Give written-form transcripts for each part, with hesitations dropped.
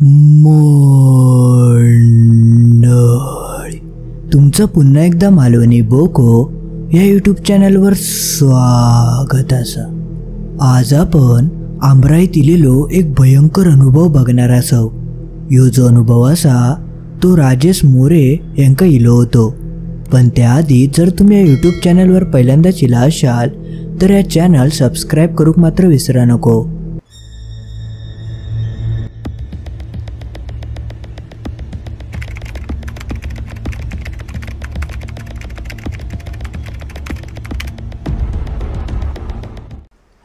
मंडळी, तुमचं पुन्हा एकदा मालवणी बोको या यूट्यूब चॅनलवर स्वागत असा। आज आपण आमराईत इलेलो एक भयंकर अनुभव बघणार आसो। ह्यो जो अनुभव असा तो राजेश मोरे यांका इलो होतो। पण त्याआधी जर तुम्ही या यूट्यूब चॅनलवर पहिल्यांदाच इला असाल तर या चॅनल सबस्क्राईब करूक मात्र विसरा नको।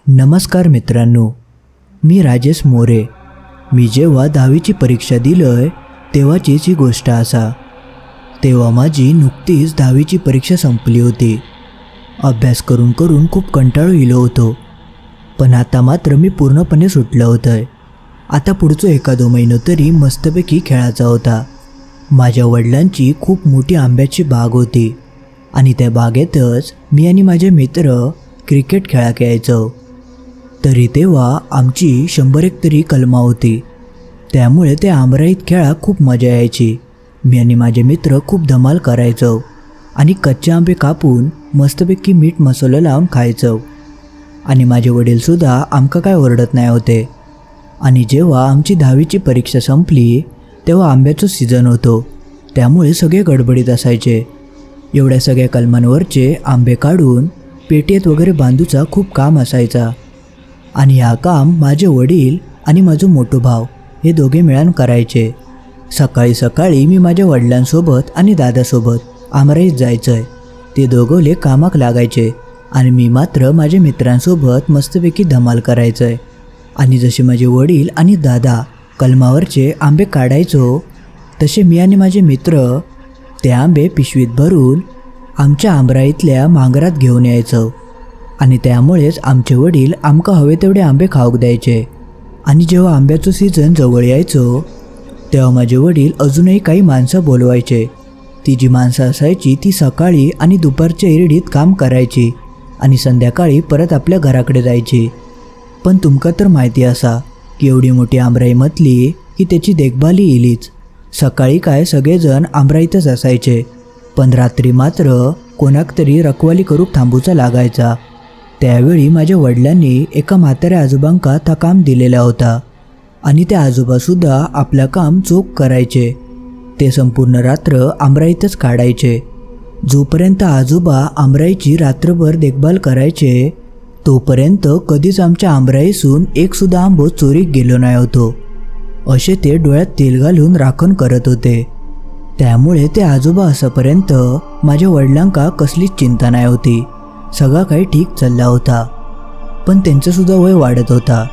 नमस्कार मित्रांनो, मी राजेश मोरे। मी जेव्हा 10वीची परीक्षा दिलय तेव्हाचीच ही गोष्ट असा। तेव्हा माझी नुकतीच 10वीची परीक्षा संपली होती। अभ्यास करून करून खूप कंटाळू इलो होतो, पण आता मात्र मी पूर्णपणे सुटलो होतोय। आता पुढचं एखादो महिनो तरी मस्तपैकी खेळायचा होता। माझ्या वडिलांची खूप मोठी आंब्याची बाग होती आणि त्या बागेतच मी आणि माझे मित्र क्रिकेट खेळायला यायचो। तरी तेव्हा आमची 100-1 तरी कलमा होती, त्यामुळे त्या आमराईत खेळा खूप मजा यायची। मी आणि माझे मित्र खूप धमाल करायचो आणि कच्चे आंबे कापून मस्तपैकी मीठ मसाला लावून खायचो। आणि माझे वडीलसुद्धा आमका काय ओरडत नाही होते। आणि जेव्हा आमची 10वीची परीक्षा संपली तेव्हा आंब्याचं सीझन होतो, त्यामुळे सगळे गडबडीत असायचे। एवढ्या सगळ्या कलमांवरचे आंबे काढून पेटीत वगैरे बांधूचा खूप काम असायचा। आणि हा काम माझे वडील आणि माझा मोठा भाऊ हे दोघे मिळून करायचे। सकाळी सकाळी मी माझ्या वडिलांसोबत आणि दादासोबत आमराईत जायचंय। ते दोघोले कामाक लागायचे आणि मी मात्र माझ्या मित्रांसोबत मस्तपैकी धमाल करायचंय। आणि जसे माझे वडील आणि दादा कलमावरचे आंबे काढायचो तसे मी आणि माझे मित्र ते आंबे पिशवीत भरून आमच्या आमराईतल्या मांगरात घेऊन यायचो। आणि त्यामुळेच आमचे वडील आमका हवे तेवढे आंबे खाऊक द्यायचे। आणि जेव्हा आंब्याचं सीझन जवळ यायचो तेव्हा माझे वडील अजूनही काही माणसं बोलवायचे। ती जी माणसं असायची ती सकाळी आणि दुपारच्या इरडीत काम करायची आणि संध्याकाळी परत आपल्या घराकडे जायची। पण तुमका तर माहिती असा की एवढी मोठी आमराई म्हटली की त्याची देखभाली इलीच। सकाळी काय सगळेजण आमराईतच असायचे, पण रात्री मात्र कोणाक तरी रखवाली करूक थांबूचा लागायचा। त्यावेळी माझ्या वडिलांनी एका म्हाताऱ्या आजोबांका था काम दिलेला होता आणि त्या आजोबासुद्धा आपलं काम चोख करायचे। ते संपूर्ण रात्र आमराईतच काढायचे। जोपर्यंत आजोबा आमराईची रात्रभर देखभाल करायचे तोपर्यंत कधीच आमच्या आमराईसून एकसुद्धा आंबो चोरीक गेलो नाही होतो। असे ते डोळ्यात तेल घालून राखण करत होते। त्यामुळे ते आजोबा असापर्यंत माझ्या वडिलांका कसलीच चिंता नाही होती। सगळा काही ठीक चालला होता। पण त्यांचंसुद्धा वय वाढत होता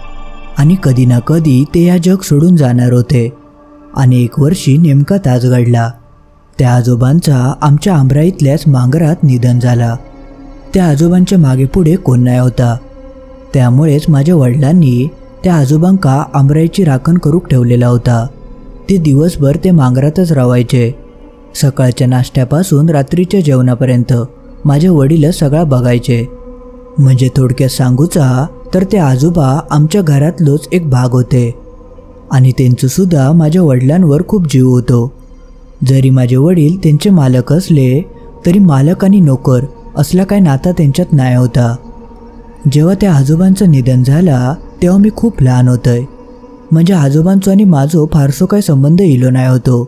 आणि कधी ना कधी ते या जग सोडून जाणार होते। आणि 1 वर्षी नेमका तास घडला। त्या आजोबांचा आमच्या आमराईतल्याच मांगरात निधन झाला। त्या आजोबांच्या मागे पुढे कोण नाही होता, त्यामुळेच माझ्या वडिलांनी त्या आजोबांका आमराईची राखण करूक ठेवलेला होता। ते दिवसभर ते मांगरातच राहायचे। सकाळच्या नाश्त्यापासून रात्रीच्या जेवणापर्यंत माझे वडील सगळा बघायचे। म्हणजे थोडक्यात सांगूचा तर ते आजोबा आमच्या घरातलोच एक भाग होते आणि त्यांचंसुद्धा माझ्या वडिलांवर खूप जीव होतो। जरी माझे वडील त्यांचे मालक असले तरी मालक आणि नोकर असला काही नाता त्यांच्यात नाही होता। जेव्हा त्या आजोबांचं निधन झाला तेव्हा मी खूप लहान होतोय। म्हणजे आजोबांचं आणि माझं फारसो काही संबंध इलो नाही होतो,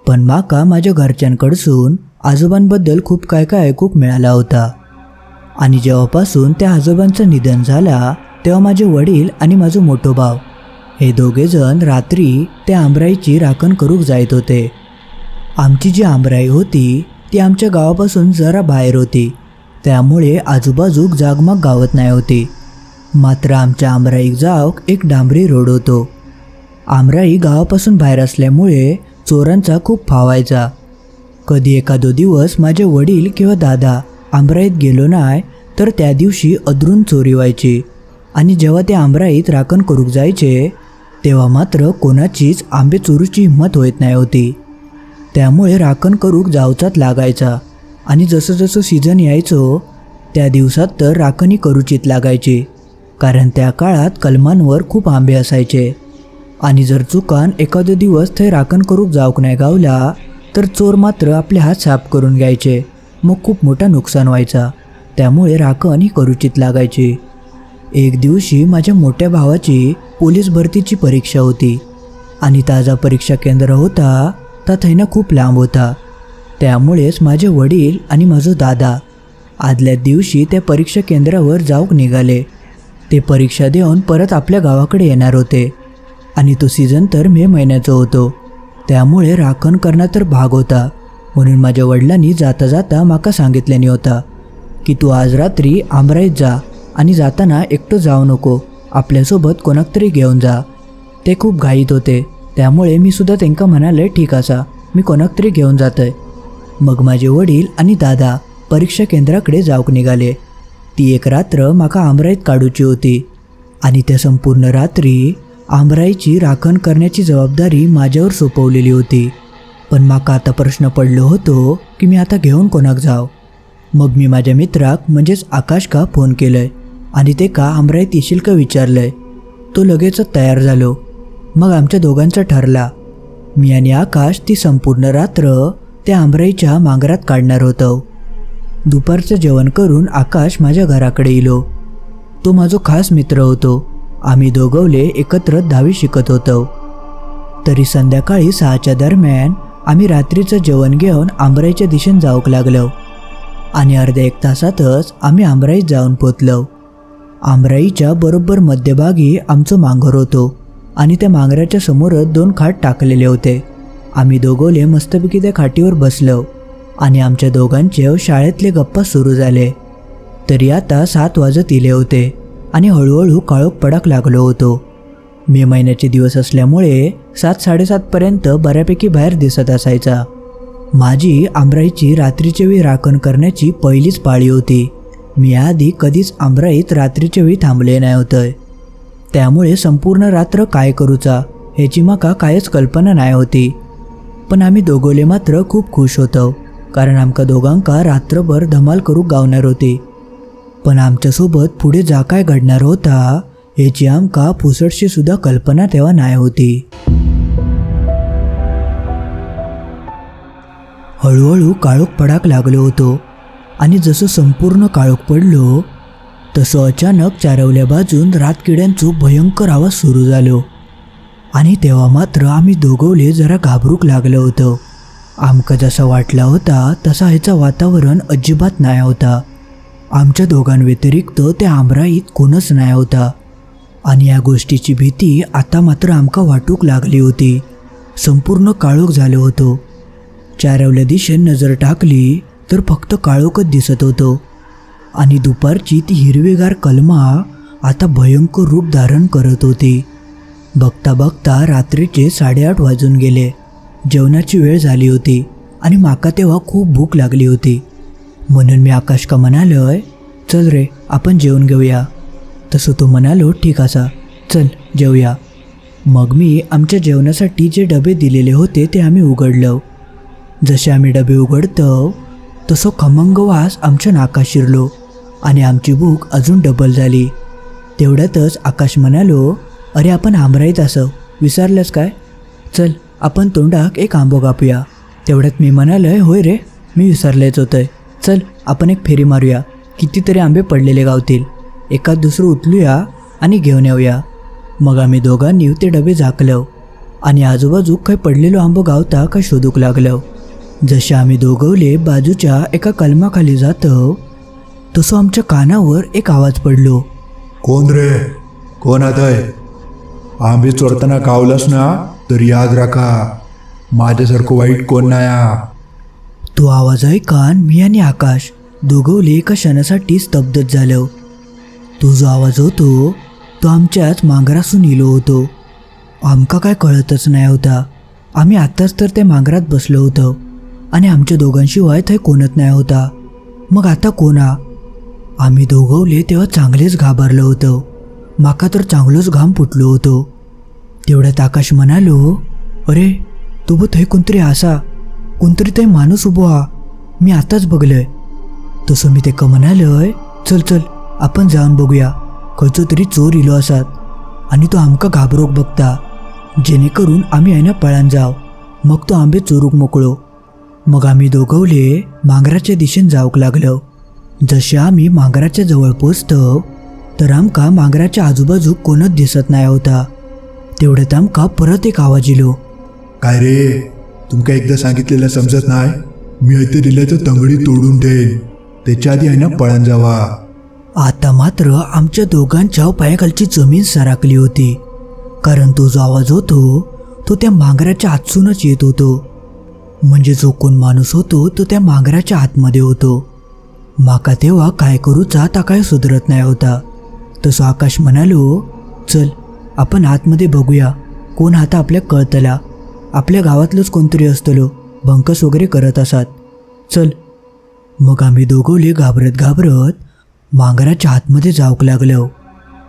पण माका माझ्या घरच्यांकडसून आजोबांबद्दल खूप काय काय ऐकूक मिळाला होता। आणि जेव्हापासून त्या आजोबांचं निधन झाला तेव्हा माझे वडील आणि माझा मोठा भाऊ हे दोघेजण रात्री त्या आमराईची राखण करूक जायत होते। आमची जी आमराई होती ती आमच्या गावापासून जरा बाहेर होती, त्यामुळे आजूबाजूक जागमाग गावत नाही होती। मात्र आमच्या आमराईक जाऊक एक डांबरी रोड होतो। आमराई गावापासून बाहेर असल्यामुळे चोरांचा खूप फावायचा। कधी एखादो दिवस माझे वडील किंवा दादा आमराईत गेलो नाही तर त्या दिवशी अधरून चोरी व्हायची। आणि जेव्हा ते आमराईत राखण करूक जायचे तेव्हा मात्र कोणाचीच आंबे चोरूची हिंमत होत नाही होती, त्यामुळे राखण करूक जावचाच लागायचा। आणि जसं जसं सीझन यायचो त्या दिवसात तर राखणी करूचीत लागायची, कारण त्या काळात कलमांवर खूप आंबे असायचे। आणि जर चुकान एखादो दिवस थंय राखण करूक जावक नाही गावला तर चोर मात्र आपले हात साफ करून घ्यायचे, मग खूप मोठा नुकसान व्हायचा. त्यामुळे राखण ही करूचीत लागायची. एक दिवशी माझ्या मोठ्या भावाची पोलीस भरतीची परीक्षा होती आणि ताजा परीक्षा केंद्र होता ता थैना खूप लांब होता. त्यामुळेच माझे वडील आणि माझो दादा आदल्या दिवशी त्या परीक्षा केंद्रावर जाऊक निघाले. ते परीक्षा देऊन परत आपल्या गावाकडे येणार होते आणि तो सीझन तर मे महिन्याचा होतो. त्यामुळे राखण करणं तर भाग होता. म्हणून माझ्या वडिलांनी जाता जाता माका सांगितल्याने होता की तू आज रात्री आमराईत जा आणि जाताना एकटं जाऊ नको, आपल्यासोबत कोणाक तरी घेऊन जा. ते खूप घाईत होते, त्यामुळे मी सुद्धा त्यांना म्हणाले ठीक असा, मी कोणाक तरी घेऊन जातोय. मग माझे वडील आणि दादा परीक्षा केंद्राकडे जाऊक निघाले. ती एक रात्र माका आमराईत काढूची होती आणि त्या संपूर्ण रात्री आमराईची राखण करण्याची जबाबदारी माझ्यावर सोपवलेली होती. पण माका आता प्रश्न पडलो होतो की मी आता घेऊन कोणाक जाव. मग मी माझ्या मित्राक म्हणजेच आकाश का फोन केलंय आणि ते का आमराईत येशील का विचारलंय. तो लगेचच तयार झालो. मग आमच्या दोघांचा ठरला. मी आणि आकाश ती संपूर्ण रात्र त्या आमराईच्या मांगरात काढणार होतो. दुपारचं जेवण करून आकाश माझ्या घराकडे इलो. तो माझा खास मित्र होतो. आम्ही दोघवले एकत्र 10वी शिकत होतो. तरी संध्याकाळी 6च्या दरम्यान आम्ही रात्रीचं जेवण घेऊन आमराईच्या दिशेने जाऊक लागलो आणि अर्ध्या एक तासातच आम्ही आमराईत जाऊन पोचलो. आमराईच्या बरोबर मध्यभागी आमचं मांगर होतो आणि त्या मांगराच्या समोरच 2 खाट टाकलेले होते. आम्ही दोघोले मस्तपैकी त्या खाटीवर बसलो आणि आमच्या दोघांचे शाळेतले गप्पा सुरू झाले. तरी आता 7 वाजत इले होते आणि हळूहळू काळोख पडाक लागलो होतो. मे महिन्याचे दिवस असल्यामुळे 7-7:30पर्यंत बऱ्यापैकी बाहेर दिसत असायचा. माझी आमराईची रात्रीच्या वेळी राखण करण्याची पहिलीच पाळी होती. मी आधी कधीच आमराईत रात्रीच्या वेळी थांबले नाही होतं. त्यामुळे संपूर्ण रात्र काय करूचा ह्याची माका कायच कल्पना नाही होती. पण आम्ही दोघोले मात्र खूप खुश होतो, कारण आमका दोघांका रात्रभर धमाल करूक गावणार होती. पण आमच्यासोबत पुढे जा काय घडणार होता ह्याची आमका पुसटशी सुद्धा कल्पना तेव्हा नाही होती. हळूहळू काळोख पडाक लागलो होतो आणि जसं संपूर्ण काळोख पडलो तसं अचानक चारवल्या बाजून रातकिड्यांचो भयंकर आवाज सुरू झालो आणि तेव्हा मात्र आम्ही दोघवले जरा घाबरूक लागलो होतो. आमका जसा वाटला होता तसा ह्याचा वातावरण अजिबात नाही होता. आमच्या दोघांव्यतिरिक्त त्या आमराईत कोणच नाही होता आणि या गोष्टीची भीती आता मात्र आमका वाटूक लागली होती. संपूर्ण काळोख झालो होतो. चारवल्या दिशेने नजर टाकली तर फक्त काळोखच दिसत होतो आणि दुपारची ती हिरवीगार कलमा आता भयंकर रूप धारण करत होती. बघता बघता रात्रीचे 8:30 वाजून गेले. जेवणाची वेळ झाली होती आणि माका तेव्हा खूप भूक लागली होती. म्हणून मी आकाश का म्हणालोय, चल रे आपण जेवून घेऊया. तसं तो म्हणालो ठीक असा, चल जेवूया. मग मी आमच्या जेवणासाठी जे डबे दिलेले होते ते आम्ही उघडलो. जसे आम्ही डबे उघडतो तसं खमंग वास आमच्या नाकात शिरलो आणि आमची भूक अजून डबल झाली. तेवढ्यातच आकाश म्हणालो, अरे आपण आमराईत असं विसरलंस काय, चल आपण तोंडाक एक आंबो कापूया. तेवढ्यात मी म्हणालोय, होय रे मी विसरलेच होतंय, चल आपण एक फेरी मारूया, कितीतरी आंबे पडलेले गावतील, एकात दुसरं उचलूया आणि घेऊन येऊया. मग आम्ही दोघांनी ते डबे झाकलो आणि आजूबाजू काही पडलेलो आंबो गावता का शोधूक लागलो. जसे आम्ही दोघवले बाजूच्या एका कलमाखाली जातो तसं आमच्या कानावर एक आवाज पडलो, कोण रे, कोण आहे? आंबे चोरताना कावलास ना तर याद राखा, माझ्यासारखं वाईट कोण नाही. तो आवाज ऐकान मी आणि आकाश दोघवले एका क्षणासाठी स्तब्धच झालो. तो जो आवाज होतो तो आमच्याच मांगरासून इलो होतो. आमका काय कळतच नाही होता. आम्ही आत्ताच तर त्या मांगरात बसलो होतो आणि आमच्या दोघांशिवाय थंय कोणच नाही होता. मग आता कोणा? आम्ही दोघवले तेव्हा चांगलेच घाबरलो होतो. माका तर चांगलंच घाम फुटलो होतो. तेवढ्यात आकाश म्हणालो, अरे तू थंय कोणतरी असा, कोणतरी ते माणूस उभो हा, मी आताच बघलंय. तसं मी ते का म्हणालोय, चल चल आपण जाऊन बघूया, खंयचो तरी चोर इलो असात आणि तो आमका घाबरोक बघता. जेणेकरून आम्ही आहे ना पळान जाव, मग तो आंबे चोरूक मोकळो. मग आम्ही दोघवले मांगराच्या दिशेन जावक लागलो. जसे आम्ही मांगराच्या जवळ पोचतो तर आमका मांगराच्या आजूबाजूक कोणच दिसत नाही होता. तेवढ्यात आमका परत एक आवाज इलो. काय रे, तुमका एकदा सांगितलेलं समजत नाही? मी इथे दिल्याचं तंगडी तोडून ठेन, त्याच्या आधी आहे ना पळान जावा. आता मात्र आमच्या दोघांच्या पायाखालची जमीन सराकली होती, कारण तो जो आवाज होतो तो त्या मांगराच्या आतसूनच येत होतो. म्हणजे जो कोण माणूस होतो तो त्या मांगराच्या आतमध्ये होतो. माका तेव्हा काय करूचा आता काय सुधरत नाही होता. तसं आकाश म्हणालो, चल आपण आतमध्ये बघूया, कोण आता आपल्या कळतला. आपल्या गावातलंच कोणतरी असतलो, बंकस वगैरे करत असत. चल. मग आम्ही दोघोले घाबरत घाबरत मांगराच्या आतमध्ये जाऊक लागलो.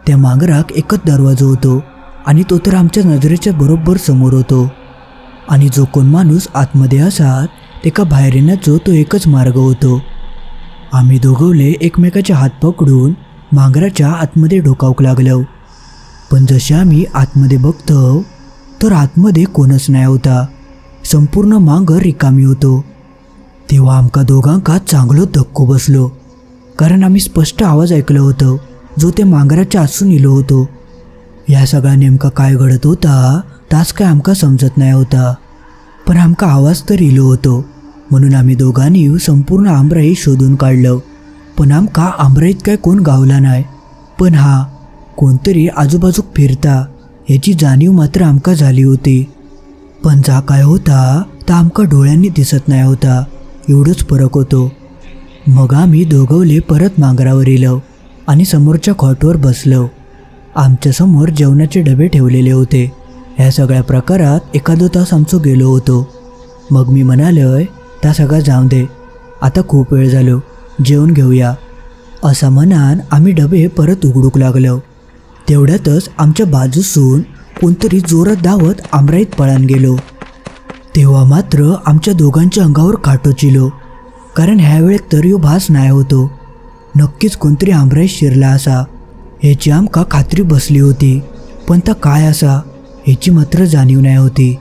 त्या मांगराक एकच दरवाजा होतो आणि तो तर आमच्या नजरेच्या बरोबर समोर होतो. आणि जो कोण माणूस आतमध्ये असत तेका बाहेर येण्याचो तो एकच मार्ग होतो. आम्ही दोघवले एकमेकाचे हात पकडून मांगराच्या आतमध्ये ढोकावक लागलो. पण जसे आम्ही आतमध्ये बघतो तर आतमध्ये कोणच नाही होता. संपूर्ण मांगर रिकामी होतो. तेव्हा आमका दोघांका चांगलो धक्को बसलो, कारण आम्ही स्पष्ट आवाज ऐकलं होतं जो त्या मांगराच्या आतसून इलो होतो. या सगळा नेमका काय घडत होता तास काय आमका समजत नाही होता, पण आमका आवाज तर इलो होतो. म्हणून आम्ही दोघांनी संपूर्ण आमराई शोधून काढलं, पण आमका आमराईत काय कोण गावला नाही. पण हा कोणतरी आजूबाजूक फिरता याची जाणीव मात्र आमका झाली होती. पण जा काय होता तर आमका डोळ्यांनी दिसत नाही होता, एवढंच फरक होतो. मग आम्ही दोघवले परत मांगरावर येलो आणि समोरच्या खॉटवर बसलो. आमच्यासमोर जेवणाचे डबे ठेवलेले होते. ह्या सगळ्या प्रकारात एखादो तास आमचो गेलो होतो. मग मी म्हणालोय, त्या सगळा जाऊ दे, आता खूप वेळ झालो, जेवण घेऊया. असा म्हणान आम्ही डबे परत उघडूक लागलो. तेवढ्यातच आमच्या बाजूसून कोणतरी जोरात धावत आमराईत पळान गेलो. तेव्हा मात्र आमच्या दोघांच्या अंगावर काटो चिलो, कारण ह्या वेळेत तर यो भास नाही होतो. नक्कीच कोणतरी आमराईत शिरला असा ह्याची आमका खात्री बसली होती, पण ता काय असा ह्याची मात्र जाणीव नाही होती.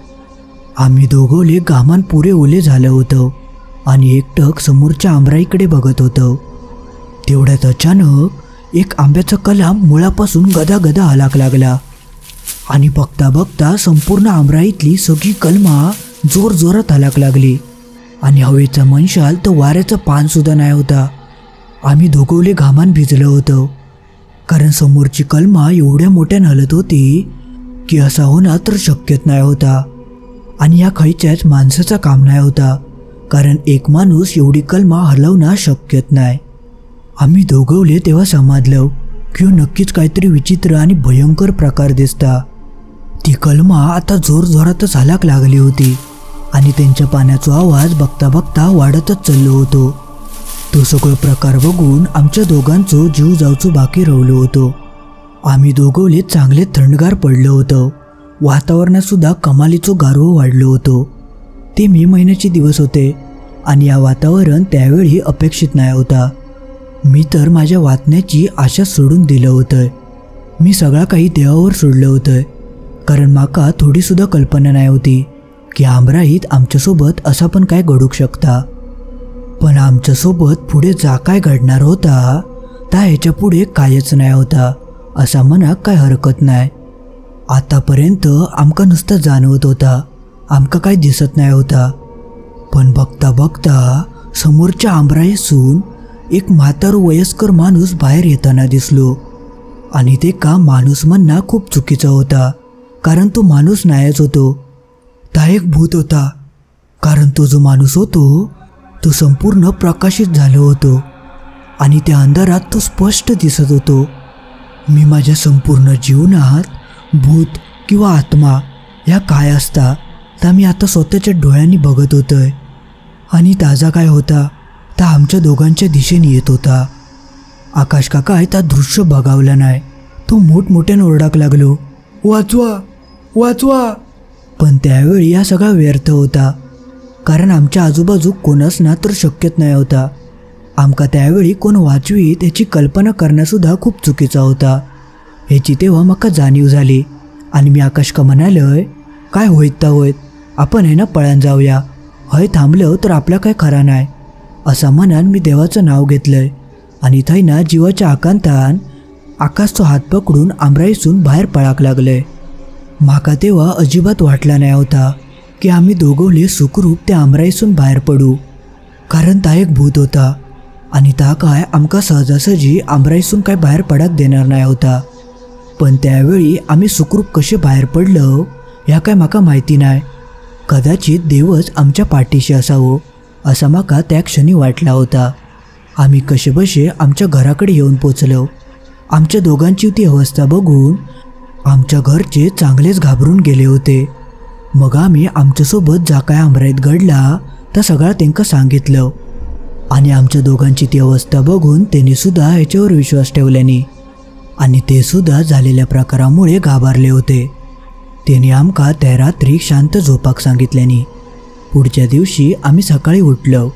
आम्ही दोघोले घामान पुरे ओले झालं होतं आणि एकटक समोरच्या आमराईकडे बघत होतं. तेवढ्यात अचानक एक आंब्याचा कलाम मुळापासून गदागदा हलाक लागला आणि बघता बघता संपूर्ण आमराईतली सगळी कलमा जोर जोरात हलाक लागली आणि हवेचा मनशाल तर वाऱ्याचं पानसुद्धा नाही होता. आम्ही दोघवले घामान भिजलं होतं, कारण समोरची कलमा एवढ्या मोठ्यानं हलत होती की असा होणं तर शक्यच नाही होता. आणि या खैच्याच माणसाचा काम नाही होता, कारण एक माणूस एवढी कलमा हलवणं शक्यच नाही. आम्ही दोघवले तेव्हा समजलं की नक्कीच काहीतरी विचित्र आणि भयंकर प्रकार दिसता. ती कलमा आता जोरजोरातच हलाक लागली होती आणि त्यांच्या पाण्याचा आवाज बघता बघता वाढतच चाललो होतो. तो सगळं प्रकार बघून आमच्या दोघांचो जीव जाऊचो बाकी राहिलो होतो. आम्ही दोघवले चांगले थंडगार पडलो होतो. वातावरणात सुद्धा कमालीचो गारवा वाढलो होतो. ते मे महिन्याचे दिवस होते आणि या वातावरण त्यावेळी अपेक्षित नाही होता. मी तर माझ्या वाचण्याची आशा सोडून दिलं होतं. मी सगळा काही देवावर सोडलं होतं, कारण माका थोडीसुद्धा कल्पना नाही होती की आमराईत आमच्यासोबत असा पण काय घडूक शकता. पण आमच्यासोबत पुढे जा काय घडणार होता त्या ह्याच्या पुढे कायच नाही होता असा मनाक काय हरकत नाही. आतापर्यंत आमका नुसतं जाणवत होता, आमका काय दिसत नाही होता. पण बघता बघता समोरच्या आमराईसून एक म्हातारू वयस्कर माणूस बाहेर येताना दिसलो. आणि ते का माणूस म्हणणं खूप चुकीचा होता, कारण तो माणूस नाहीच होतो, ता एक भूत होता. कारण तो जो माणूस होतो तो संपूर्ण प्रकाशित झालो होतो आणि त्या अंधारात तो स्पष्ट दिसत होतो. मी माझ्या संपूर्ण जीवनात भूत किंवा आत्मा ह्या काय असता त्या मी आता स्वतःच्या डोळ्यांनी बघत होतोय. आणि ताजा काय होता त्या आमच्या दोघांच्या दिशेने येत होता. आकाश काका त्या दृश्य बघावला नाही. तो मोठमोठ्यानं ओरडाक लागलो, वाचवा वाचवा. पण त्यावेळी हा सगळा व्यर्थ होता, कारण आमच्या आजूबाजू कोणच ना तर शक्यच नाही होता. आमका त्यावेळी कोण वाचवी त्याची कल्पना करणंसुद्धा खूप चुकीचा होता ह्याची तेव्हा माका जाणीव झाली. आणि मी आकाशका म्हणालोय, काय होईत ता होईत, आपण आहे ना पळान जाऊया, हय थांबलो तर आपला काय खरा नाही. असा मनान मी देवाचं नाव घेतलंय आणि थंयना जीवाच्या आकांतान आकाशचो हात पकडून आमराईसून बाहेर पळाक लागले. म्हाका तेव्हा अजिबात वाटला नाही होता की आम्ही दोघवले सुखरूप त्या आमराईसून बाहेर पडू, कारण ता एक भूत होता आणि ता काय आमका सहजासहजी आमराईसून काय बाहेर पडाक देणार नाही होता. पण त्यावेळी आम्ही सुखरूप कसे बाहेर पडलो ह्या काय म्हाका माहिती नाही. कदाचित देवच आमच्या पाठीशी असावं असा म्हाका त्या क्षणी वाटला होता. आम्ही कसेबसे आमच्या घराकडे येऊन पोचलो. आमच्या दोघांची ती अवस्था बघून आमच्या घरचे चांगलेच घाबरून गेले होते. मग आम्ही आमच्यासोबत जा काय आमराईत घडला तर सगळं त्यांना सांगितलं आणि आमच्या दोघांची ती अवस्था बघून त्यांनी सुद्धा ह्याच्यावर विश्वास ठेवल्याने आणि ते सुद्धा झालेल्या प्रकारामुळे घाबरले होते. त्यांनी आमका त्या रात्री शांत झोपाक सांगितल्याने पुढच्या दिवशी आम्ही सकाळी उठलो.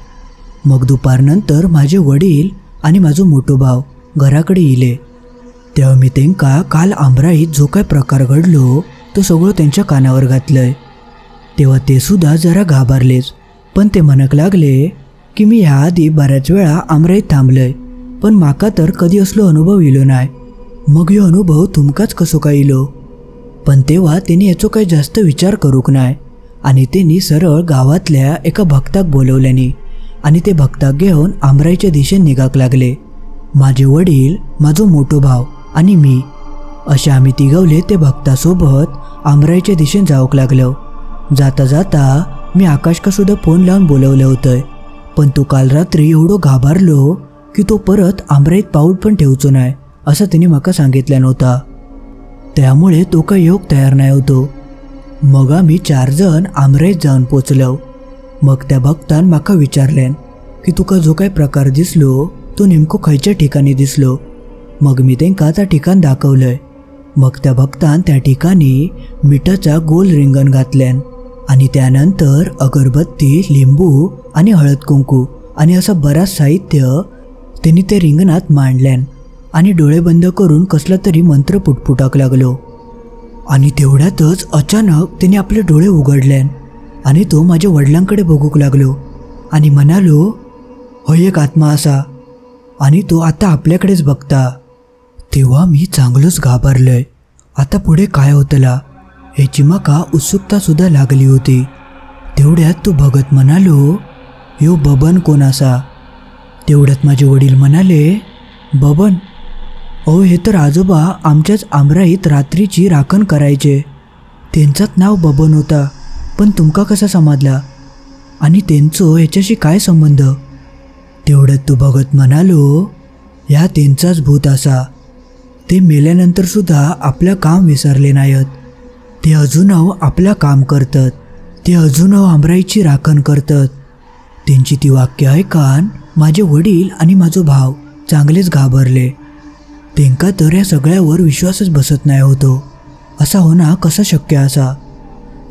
मग दुपारनंतर माझे वडील आणि माझो मोठो भाव घराकडे येले. तेव्हा मी त्यांका काल आमराईत जो काय प्रकार घडलो तो सगळं त्यांच्या कानावर घातलंय. तेव्हा ते सुद्धा जरा घाबरलेच, पण ते म्हणक लागले की मी ह्याआधी बऱ्याच वेळा आमराईत थांबलंय, पण माका तर कधी असलो अनुभव इलो नाही. मग ह्यो अनुभव तुमकाच कसो काय इलो. पण तेव्हा त्यांनी याचो काही जास्त विचार करूक नाही आणि त्यांनी सरळ गावातल्या एका भक्ताक बोलवल्याने आणि ते भक्ताक घेऊन आमराईच्या दिशेने निघाक लागले. माझे वडील, माझो मोठो भाव आणि मी अशा आम्ही तिघवले ते भक्तासोबत आमराईच्या दिशेने जाऊक लागलो. जाता जाता मी आकाशका सुद्धा फोन लावून बोलवलं होतं, पण तो काल रात्री एवढं घाबरलो की तो परत आमराईत पाऊल पण ठेवचो नाही असं त्याने माका सांगितलं नव्हता. त्यामुळे तो काही योग तयार नाही होतो. मग आम्ही 4 जण आमराईत जाऊन पोचलो. मग त्या भक्तान माका विचारल्यान की तुका जो काही प्रकार दिसलो तो नेमको खयच्या ठिकाणी दिसलो. मग मी त्यांका त्या ठिकाण दाखवलंय. मग त्या भक्तान त्या ठिकाणी मिठाचा गोल रिंगण घातल्यान आणि त्यानंतर अगरबत्ती, लिंबू आणि हळद कुंकू आणि असं बराच साहित्य त्यांनी ते रिंगणात मांडल्यान आणि डोळे बंद करून कसला तरी मंत्र पुटपुटाक लागलो. आणि तेवढ्यातच अचानक त्याने आपले डोळे उघडल्यान आणि तो माझ्या वडिलांकडे बघूक लागलो आणि म्हणालो, होय एक आत्मा असा आणि तो आता आपल्याकडेच बघता. तेव्हा मी चांगलंच घाबरलोय. आता पुढे काय होतला याची माका उत्सुकता सुद्धा लागली होती. तेवढ्यात तो भगत म्हणालो, यो बबन कोण असा. तेवढ्यात माझे वडील म्हणाले, बबन? अहो हे तर आजोबा आमच्याच आमराईत रात्रीची राखण करायचे. त्यांचाच नाव बबन होता, पण तुमका कसा समजला आणि त्यांचं ह्याच्याशी काय संबंध. तेवढ्यात तो भगत म्हणालो, ह्या त्यांचाच भूत असा. ते मेल्यानंतर सुद्धा आपलं काम विसरले नाहीत. ते अजूनही आपलं काम करतात. ते अजूनही आमराईची राखण करतात. त्यांची ती वाक्य ऐकान माझे वडील आणि माझो भाव चांगलेच घाबरले. त्यांका तर या सगळ्यावर विश्वासच बसत नाही होतो. असा होणं कसा शक्य असा.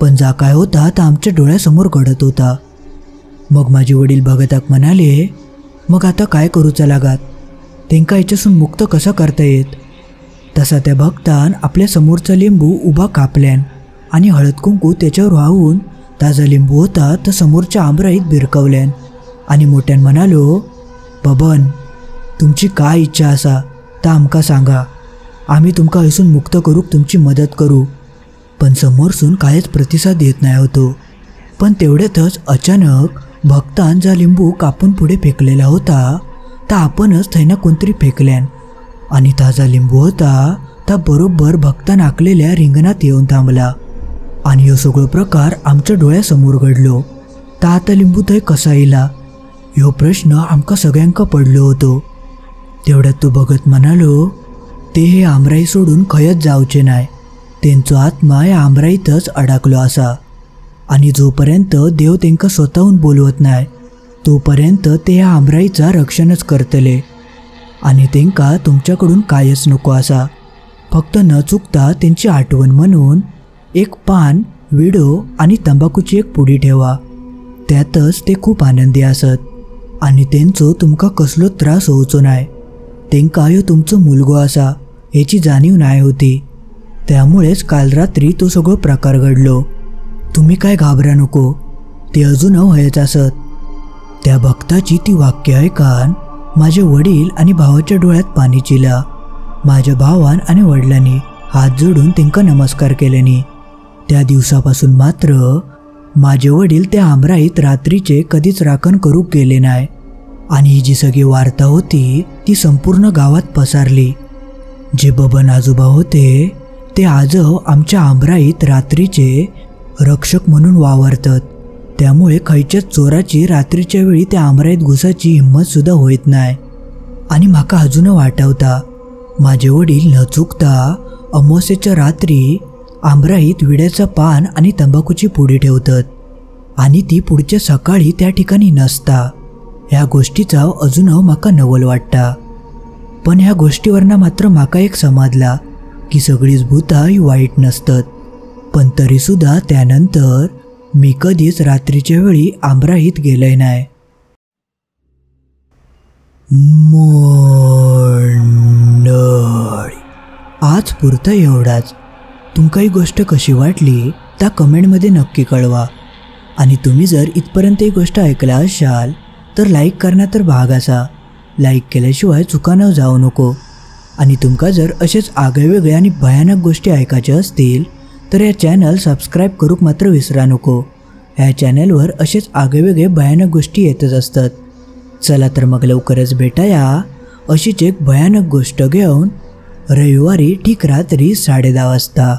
पण जा काय होता तर आमच्या डोळ्यासमोर घडत होता. मग माझे वडील भगताक म्हणाले, मग आता काय करूचा लागात. त्यांका याच्यासून मुक्त कसा करता येत. तसा त्या भक्तान आपल्या समोरचा लिंबू उभा कापल्यान आणि हळद कुंकू त्याच्यावर वाहून ताजा लिंबू होता तर समोरच्या आमराईत भिरकवल्यान आणि मोठ्यान म्हणालो, बबन तुमची काय इच्छा असा तर आमका सांगा. आम्ही तुमका हसून मुक्त करूक तुमची मदत करू. पण समोरसून काहीच प्रतिसाद येत नाही होतो. पण तेवढ्यातच अचानक भक्तान जा लिंबू कापून पुढे फेकलेला होता तर आपणच थैना कोणतरी फेकल्यान आणि ताजा लिंबू होता तर बरोबर भक्तान आखलेल्या रिंगणात येऊन थांबला. आणि ह्यो सगळो प्रकार आमच्या डोळ्यासमोर घडलो. तर आता लिंबू थंय कसा येला ह्यो प्रश्न आमका सगळ्यांका पडलो होतो. तेवढ्यात तो भगत म्हणालो, ते हे आमराई सोडून खयच जावचे नाही. त्यांचो आत्मा या आमराईतच अडकलो असा आणि जोपर्यंत देव त्यांका स्वतःहून बोलवत नाही तोपर्यंत ते या आमराईचा रक्षणच करतले आणि त्यांका तुमच्याकडून कायच नको असा. फक्त न चुकता त्यांची आठवण म्हणून एक पान, विडो आणि तंबाखूची एक पुडी ठेवा. त्यातच ते खूप आनंदी असत आणि त्यांचो तुमका कसलो त्रास होवचो नाही. त्यांका ह्यो तुमचो मुलगो असा याची जाणीव नाही होती. त्यामुळेच काल रात्री तो सगळो प्रकार घडलो. तुम्ही काय घाबरा नको, ते अजून व्हायच असत. त्या भक्ताची ती वाक्य ऐकान माझे वडील आणि भावाच्या डोळ्यात पाणी चिला. माझ्या भावान आणि वडिलांनी हात जोडून त्यांना नमस्कार केल्याने त्या दिवसापासून मात्र माझे वडील त्या आमराईत रात्रीचे कधीच राखण करू गेले नाही. आणि ही जी सगळी वार्ता होती ती संपूर्ण गावात पसरली. जे बबन आजोबा होते ते आज आमच्या आमराईत रात्रीचे रक्षक म्हणून वावरतात. त्यामुळे खयच्याच चोराची रात्रीच्या वेळी त्या आमराईत घुसाची हिंमत सुद्धा होत नाही. आणि माका अजून वाटवता माझे वडील न चुकता अमावस्येच्या रात्री आमराईत विड्याचं पान आणि तंबाखूची पुडी ठेवतात आणि ती पुढच्या सकाळी त्या ठिकाणी नसता. ह्या गोष्टीचा अजून माका नवल वाटता. पण ह्या गोष्टीवरनं मात्र माका एक समजला की सगळीच भूता ही वाईट नसतात. पण तरीसुद्धा त्यानंतर मी कधीच रात्रीच्या वेळी आमराईत गेलोय नाही. मंडळी, आज पुरतं एवढाच. तुमका ही गोष्ट कशी वाटली त्या कमेंटमध्ये नक्की कळवा. आणि तुम्ही जर इथपर्यंत ही गोष्ट ऐकला असाल तर लाईक करणार तर भाग असा. लाईक केल्याशिवाय चुका न जाऊ नको. आणि तुमका जर असेच आगळेवेगळे आणि भयानक गोष्टी ऐकायच्या असतील तर या चॅनल सबस्क्राईब करूक मात्र विसरा नको. ह्या चॅनलवर असेच आगळेवेगळे भयानक गोष्टी येतच असतात. चला तर मग लवकरच भेटाया अशीच एक भयानक गोष्ट घेऊन रविवारी ठीक रात्री 10:30 वाजता.